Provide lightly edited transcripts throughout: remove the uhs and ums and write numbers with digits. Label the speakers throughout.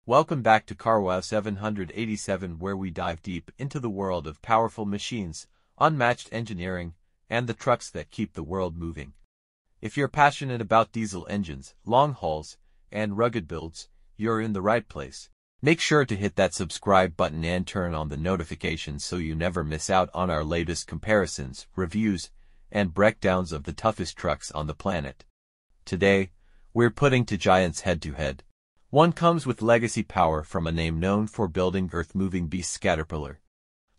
Speaker 1: Welcome back to CarWow 787, where we dive deep into the world of powerful machines, unmatched engineering, and the trucks that keep the world moving. If you're passionate about diesel engines, long hauls, and rugged builds, you're in the right place. Make sure to hit that subscribe button and turn on the notifications so you never miss out on our latest comparisons, reviews, and breakdowns of the toughest trucks on the planet. Today, we're putting two giants head-to-head. One comes with legacy power from a name known for building earth-moving beasts, Caterpillar.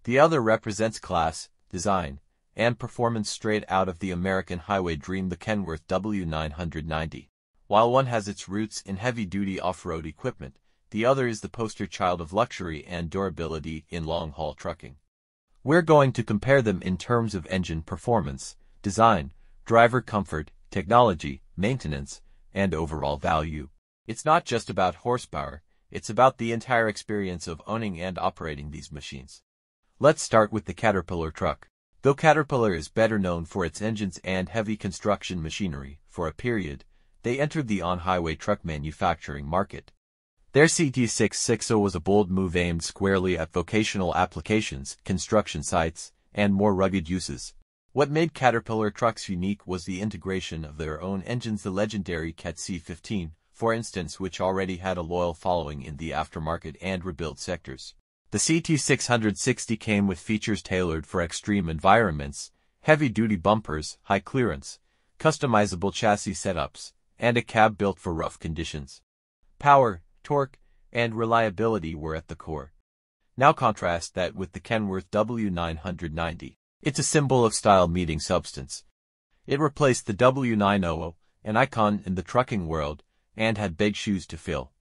Speaker 1: The other represents class, design, and performance straight out of the American highway dream, the Kenworth W990. While one has its roots in heavy-duty off-road equipment, the other is the poster child of luxury and durability in long-haul trucking. We're going to compare them in terms of engine performance, design, driver comfort, technology, maintenance, and overall value. It's not just about horsepower, it's about the entire experience of owning and operating these machines. Let's start with the Caterpillar truck. Though Caterpillar is better known for its engines and heavy construction machinery, for a period, they entered the on-highway truck manufacturing market. Their CT660 was a bold move aimed squarely at vocational applications, construction sites, and more rugged uses. What made Caterpillar trucks unique was the integration of their own engines, the legendary Cat C15, for instance, which already had a loyal following in the aftermarket and rebuild sectors. The CT660 came with features tailored for extreme environments, heavy-duty bumpers, high clearance, customizable chassis setups, and a cab built for rough conditions. Power, torque, and reliability were at the core. Now contrast that with the Kenworth W990. It's a symbol of style meeting substance. It replaced the W990, an icon in the trucking world, and had big shoes to fill.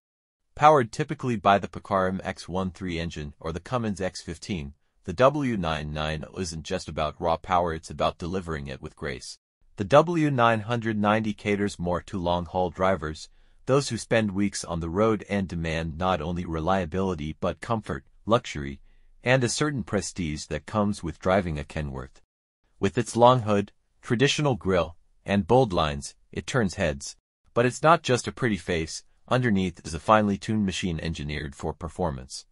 Speaker 1: Powered typically by the Picarum X13 engine or the Cummins X15, the W990 isn't just about raw power, it's about delivering it with grace. The W990 caters more to long-haul drivers, those who spend weeks on the road and demand not only reliability but comfort, luxury, and a certain prestige that comes with driving a Kenworth. With its long hood, traditional grille, and bold lines, it turns heads. But it's not just a pretty face, underneath is a finely tuned machine engineered for performance.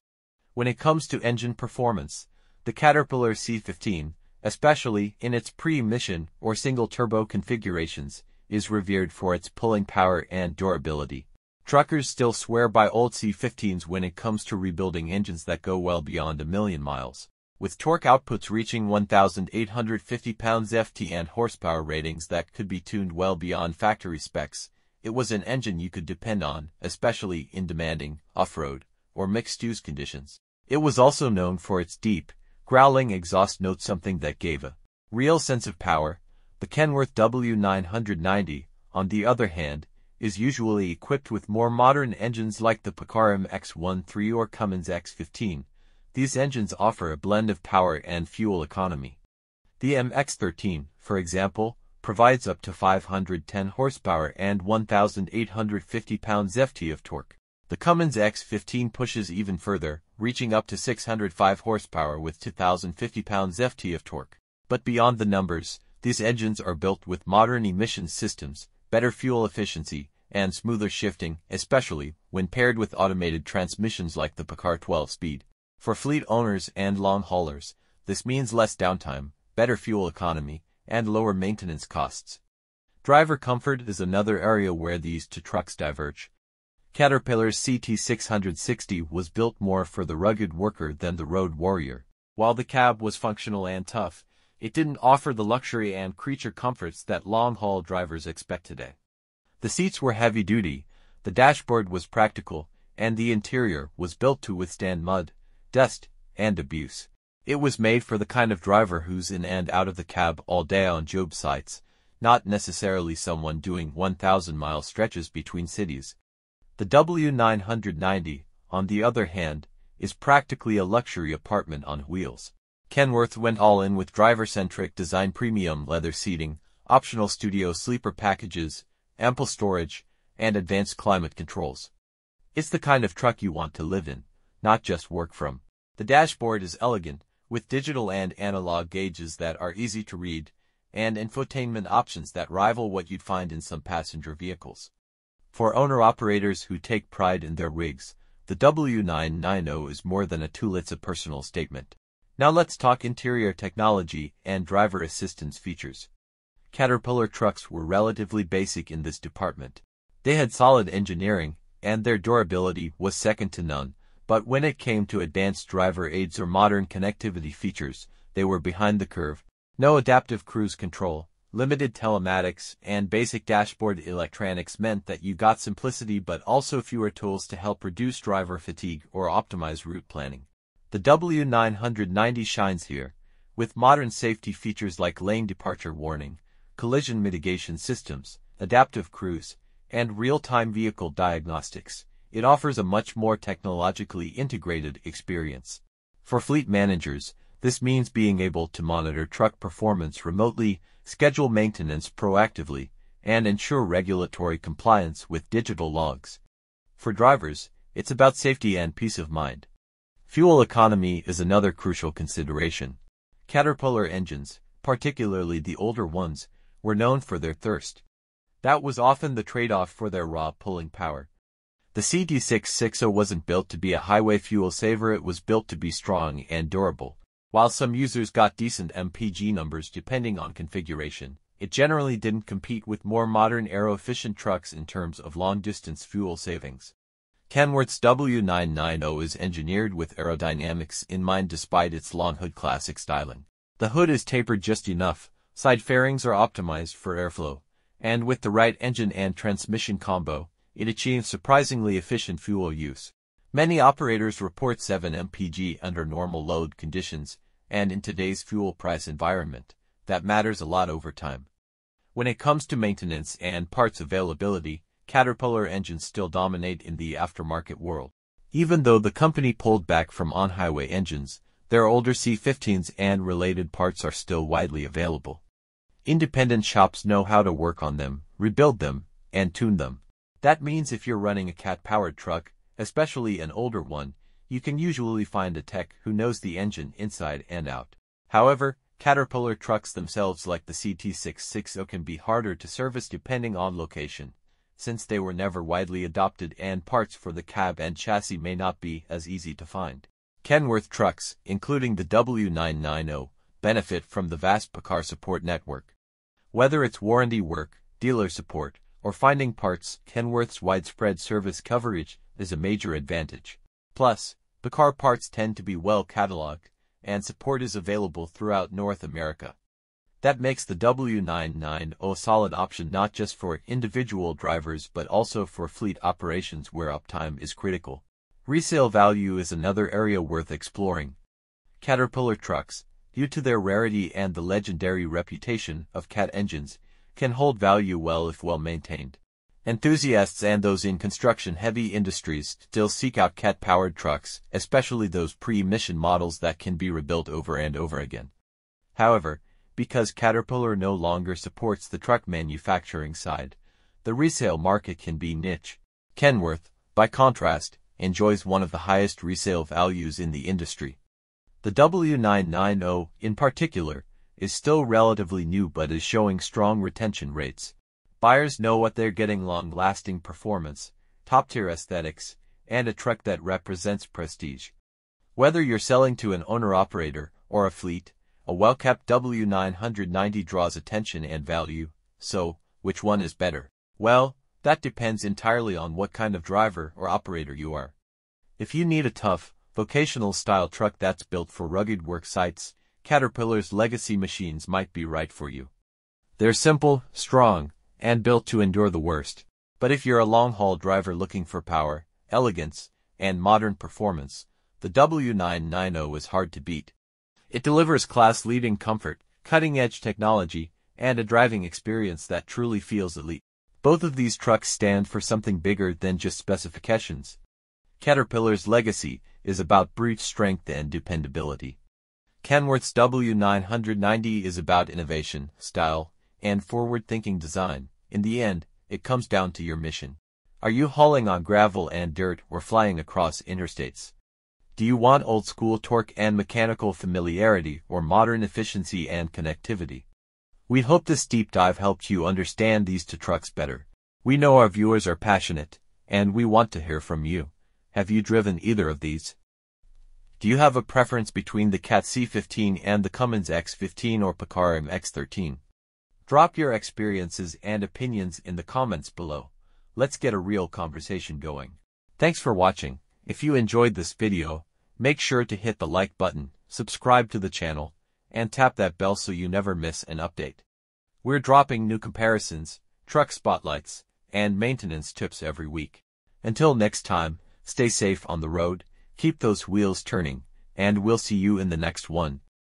Speaker 1: When it comes to engine performance, the Caterpillar C15, especially in its pre-emission or single-turbo configurations, is revered for its pulling power and durability. Truckers still swear by old C15s when it comes to rebuilding engines that go well beyond 1,000,000 miles. With torque outputs reaching 1,850 pounds-ft and horsepower ratings that could be tuned well beyond factory specs, it was an engine you could depend on, especially in demanding, off-road, or mixed-use conditions. It was also known for its deep, growling exhaust note, something that gave a real sense of power. The Kenworth W990, on the other hand, is usually equipped with more modern engines like the Picarum X13 or Cummins X15. These engines offer a blend of power and fuel economy. The MX13, for example, provides up to 510 horsepower and 1,850 pounds-ft of torque. The Cummins X15 pushes even further, reaching up to 605 horsepower with 2,050 pounds-ft of torque. But beyond the numbers, these engines are built with modern emissions systems, better fuel efficiency, and smoother shifting, especially when paired with automated transmissions like the Picar 12-speed. For fleet owners and long haulers, this means less downtime, better fuel economy, and lower maintenance costs. Driver comfort is another area where these two trucks diverge. Caterpillar's CT660 was built more for the rugged worker than the road warrior. While the cab was functional and tough, it didn't offer the luxury and creature comforts that long-haul drivers expect today. The seats were heavy-duty, the dashboard was practical, and the interior was built to withstand mud, dust, and abuse. It was made for the kind of driver who's in and out of the cab all day on job sites, not necessarily someone doing 1,000-mile stretches between cities. The W990, on the other hand, is practically a luxury apartment on wheels. Kenworth went all in with driver-centric design, premium leather seating, optional studio sleeper packages, ample storage, and advanced climate controls. It's the kind of truck you want to live in, not just work from. The dashboard is elegant, with digital and analog gauges that are easy to read, and infotainment options that rival what you'd find in some passenger vehicles. For owner-operators who take pride in their rigs, the W990 is more than a tool, it's a personal statement. Now let's talk interior technology and driver assistance features. Caterpillar trucks were relatively basic in this department. They had solid engineering, and their durability was second to none, but when it came to advanced driver aids or modern connectivity features, they were behind the curve. No adaptive cruise control, limited telematics, and basic dashboard electronics meant that you got simplicity but also fewer tools to help reduce driver fatigue or optimize route planning. The W990 shines here, with modern safety features like lane departure warning, collision mitigation systems, adaptive cruise, and real-time vehicle diagnostics. It offers a much more technologically integrated experience. For fleet managers, this means being able to monitor truck performance remotely, schedule maintenance proactively, and ensure regulatory compliance with digital logs. For drivers, it's about safety and peace of mind. Fuel economy is another crucial consideration. Caterpillar engines, particularly the older ones, were known for their thirst. That was often the trade-off for their raw pulling power. The CT660 wasn't built to be a highway fuel saver, it was built to be strong and durable. While some users got decent MPG numbers depending on configuration, it generally didn't compete with more modern aero-efficient trucks in terms of long-distance fuel savings. Kenworth's W990 is engineered with aerodynamics in mind despite its long hood classic styling. The hood is tapered just enough, side fairings are optimized for airflow, and with the right engine and transmission combo, it achieves surprisingly efficient fuel use. Many operators report 7 mpg under normal load conditions, and in today's fuel price environment, that matters a lot over time. When it comes to maintenance and parts availability, Caterpillar engines still dominate in the aftermarket world. Even though the company pulled back from on-highway engines, their older C15s and related parts are still widely available. Independent shops know how to work on them, rebuild them, and tune them. That means if you're running a Cat-powered truck, especially an older one, you can usually find a tech who knows the engine inside and out. However, Caterpillar trucks themselves like the CT660 can be harder to service depending on location, since they were never widely adopted and parts for the cab and chassis may not be as easy to find. Kenworth trucks, including the W990, benefit from the vast car support network. Whether it's warranty work, dealer support, or finding parts, Kenworth's widespread service coverage is a major advantage. Plus, car parts tend to be well cataloged, and support is available throughout North America. That makes the W990 a solid option not just for individual drivers but also for fleet operations where uptime is critical. Resale value is another area worth exploring. Caterpillar trucks, due to their rarity and the legendary reputation of Cat engines, can hold value well if well maintained. Enthusiasts and those in construction-heavy industries still seek out Cat-powered trucks, especially those pre-emission models that can be rebuilt over and over again. However, because Caterpillar no longer supports the truck manufacturing side, the resale market can be niche. Kenworth, by contrast, enjoys one of the highest resale values in the industry. The W990, in particular, is still relatively new but is showing strong retention rates. Buyers know what they're getting: long-lasting performance, top-tier aesthetics, and a truck that represents prestige. Whether you're selling to an owner-operator or a fleet, a well-kept W990 draws attention and value. So, which one is better? Well, that depends entirely on what kind of driver or operator you are. If you need a tough, vocational-style truck that's built for rugged work sites, Caterpillar's legacy machines might be right for you. They're simple, strong, and built to endure the worst. But if you're a long-haul driver looking for power, elegance, and modern performance, the W990 is hard to beat. It delivers class-leading comfort, cutting-edge technology, and a driving experience that truly feels elite. Both of these trucks stand for something bigger than just specifications. Caterpillar's legacy is about brute strength and dependability. Kenworth's W990 is about innovation, style, and forward-thinking design. In the end, it comes down to your mission. Are you hauling on gravel and dirt or flying across interstates? Do you want old-school torque and mechanical familiarity or modern efficiency and connectivity? We hope this deep dive helped you understand these two trucks better. We know our viewers are passionate, and we want to hear from you. Have you driven either of these? Do you have a preference between the Cat C15 and the Cummins X15 or Picarum X13? Drop your experiences and opinions in the comments below. Let's get a real conversation going. Thanks for watching. If you enjoyed this video, make sure to hit the like button, subscribe to the channel, and tap that bell so you never miss an update. We're dropping new comparisons, truck spotlights, and maintenance tips every week. Until next time, stay safe on the road, keep those wheels turning, and we'll see you in the next one.